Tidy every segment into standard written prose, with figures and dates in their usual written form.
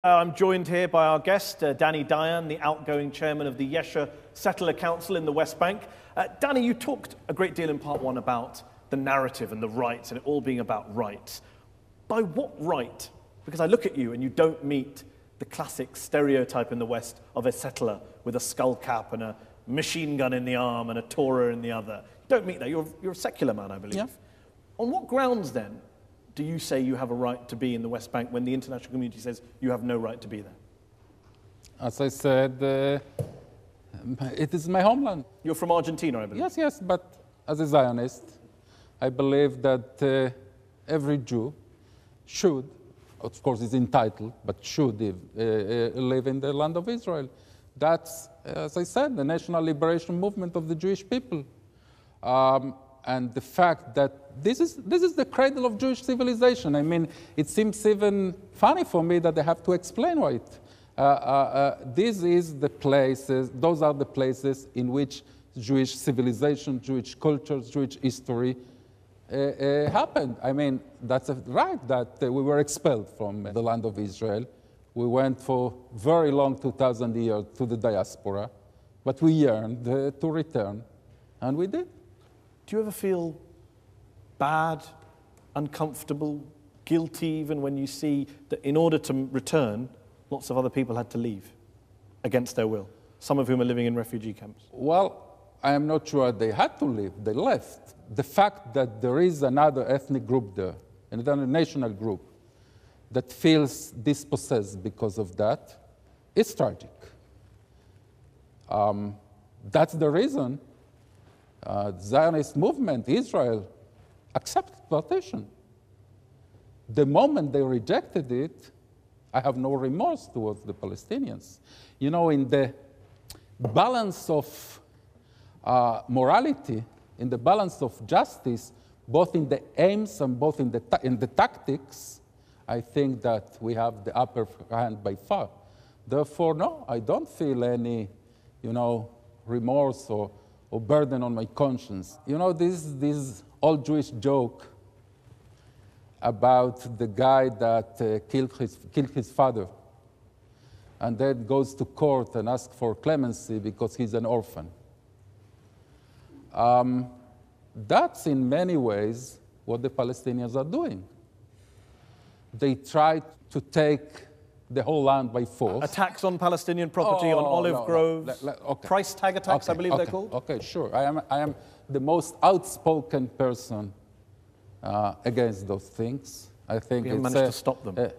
I'm joined here by our guest, Dani Dayan, the outgoing chairman of the Yesha Settler Council in the West Bank. Dani, you talked a great deal in part one about the narrative and the rights and it all being about rights. By what right? Because I look at you and you don't meet the classic stereotype in the West of a settler with a skull cap and a machine gun in the arm and a Torah in the other. You don't meet that. You're a secular man, I believe. Yeah. On what grounds, then, do you say you have a right to be in the West Bank when the international community says you have no right to be there? As I said, it is my homeland. You're from Argentina, I believe. Yes, yes, but as a Zionist, I believe that every Jew should, of course is entitled, but should live in the land of Israel. That's, as I said, the national liberation movement of the Jewish people. And the fact that this is the cradle of Jewish civilization. I mean, it seems even funny for me that I have to explain why those are the places in which Jewish civilization, Jewish cultures, Jewish history happened. I mean, that's right that we were expelled from the land of Israel. We went for very long 2,000 years to the diaspora, but we yearned to return, and we did. Do you ever feel bad, uncomfortable, guilty even when you see that in order to return, lots of other people had to leave against their will, some of whom are living in refugee camps? Well, I am not sure they had to leave, they left. The fact that there is another ethnic group there, another national group, that feels dispossessed because of that, is tragic. That's the reason the Zionist movement, Israel, accepted partition. The moment they rejected it, I have no remorse towards the Palestinians. You know, in the balance of morality, in the balance of justice, both in the aims and both in the tactics, I think that we have the upper hand by far. Therefore, no, I don't feel any, remorse or burden on my conscience. You know, this old Jewish joke about the guy that killed his father and then goes to court and asks for clemency because he's an orphan. That's in many ways what the Palestinians are doing. They try to take the whole land by force. Attacks on Palestinian property, on olive groves, okay. Price tag attacks, I believe they're called? Okay, sure. I am the most outspoken person against those things. I think you managed to stop them.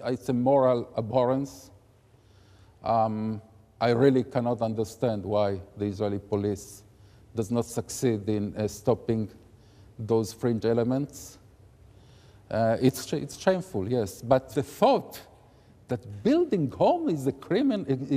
It's a moral abhorrence. I really cannot understand why the Israeli police does not succeed in stopping those fringe elements. It's shameful, yes, but the thought that building home is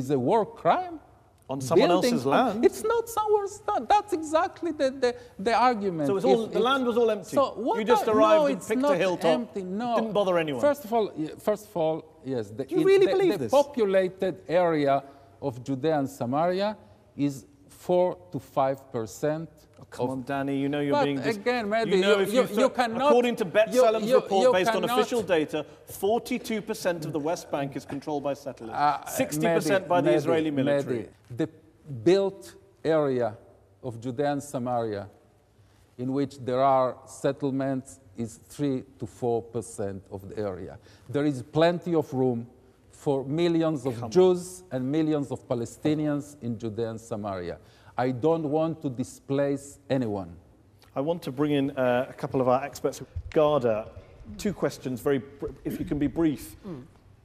a war crime on someone else's land. It's not someone's land. That's exactly the argument. So the land was all empty. So you just arrived and picked a hilltop. Empty. No, didn't bother anyone. First of all, yes. Do you really believe this? The populated area of Judea and Samaria is 4 to 5%. Come on, Dani, you know you're being... Again, maybe you cannot... According to B'Tselem's report, based on official data, 42% of the West Bank is controlled by settlers, 60% by the Israeli military. The built area of Judea and Samaria, in which there are settlements, is 3 to 4% of the area. There is plenty of room for millions of Jews and millions of Palestinians in Judea and Samaria. I don't want to displace anyone. I want to bring in a couple of our experts. Ghada, two questions, if you can be brief.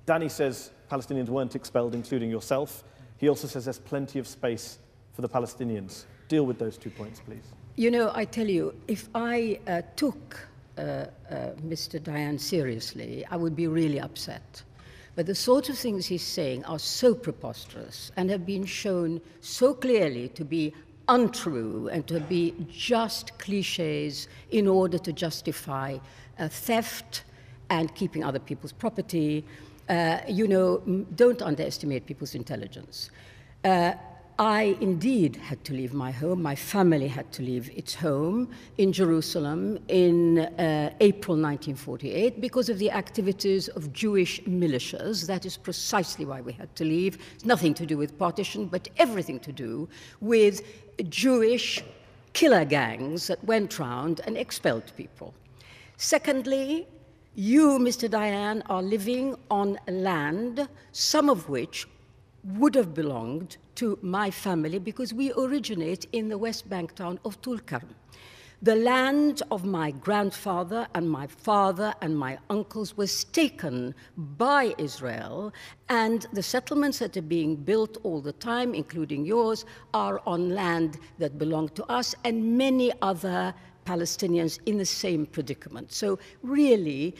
Dani says Palestinians weren't expelled, including yourself. He also says there's plenty of space for the Palestinians. Deal with those 2 points, please. You know, I tell you, if I took Mr. Dayan seriously, I would be really upset. But the sort of things he's saying are so preposterous and have been shown so clearly to be untrue and to be just cliches in order to justify theft and keeping other people's property. Don't underestimate people's intelligence. I indeed had to leave my home. My family had to leave its home in Jerusalem in April 1948 because of the activities of Jewish militias. That is precisely why we had to leave. It's nothing to do with partition, but everything to do with Jewish killer gangs that went round and expelled people. Secondly, you, Mr. Dayan, are living on land, some of which would have belonged to my family because we originate in the West Bank town of Tulkarm. The land of my grandfather and my father and my uncles was taken by Israel, and the settlements that are being built all the time, including yours, are on land that belonged to us and many other Palestinians in the same predicament. So really,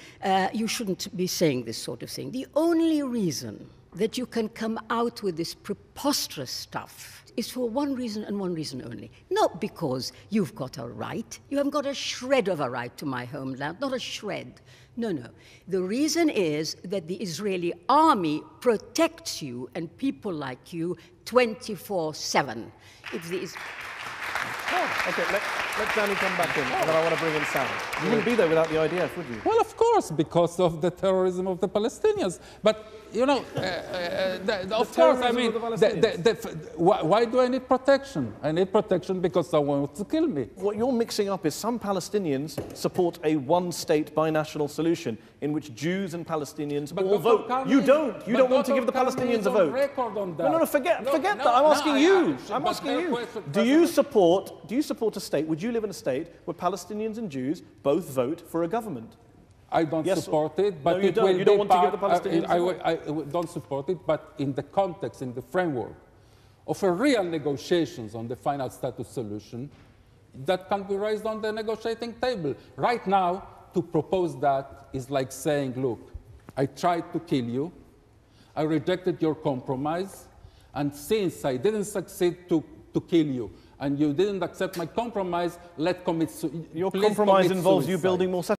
you shouldn't be saying this sort of thing. The only reason that you can come out with this preposterous stuff is for one reason and one reason only. Not because you've got a right. You haven't got a shred of a right to my homeland, not a shred. No, no. The reason is that the Israeli army protects you and people like you 24/7. If these... Oh, okay, let Dani come back in, and then I want to bring in Sam. You wouldn't be there without the IDF, would you? Well, of course, because of the terrorism of the Palestinians. But, you know, of course, I mean, why do I need protection? I need protection because someone wants to kill me. What you're mixing up is some Palestinians support a one-state binational solution in which Jews and Palestinians all vote. You don't. You don't want to give the Palestinians a vote. No, forget that. I'm asking you. I'm asking you. Do you support a state? Would you live in a state where Palestinians and Jews both vote for a government? I don't support it, but no, you don't. You don't want to give the Palestinians I don't support it, but in the context, in the framework of a real negotiations on the final status solution that can be raised on the negotiating table. Right now, to propose that is like saying, look, I tried to kill you, I rejected your compromise, and since I didn't succeed to kill you, and you didn't accept my compromise, let's commit suicide. Your compromise involves you building more settlements.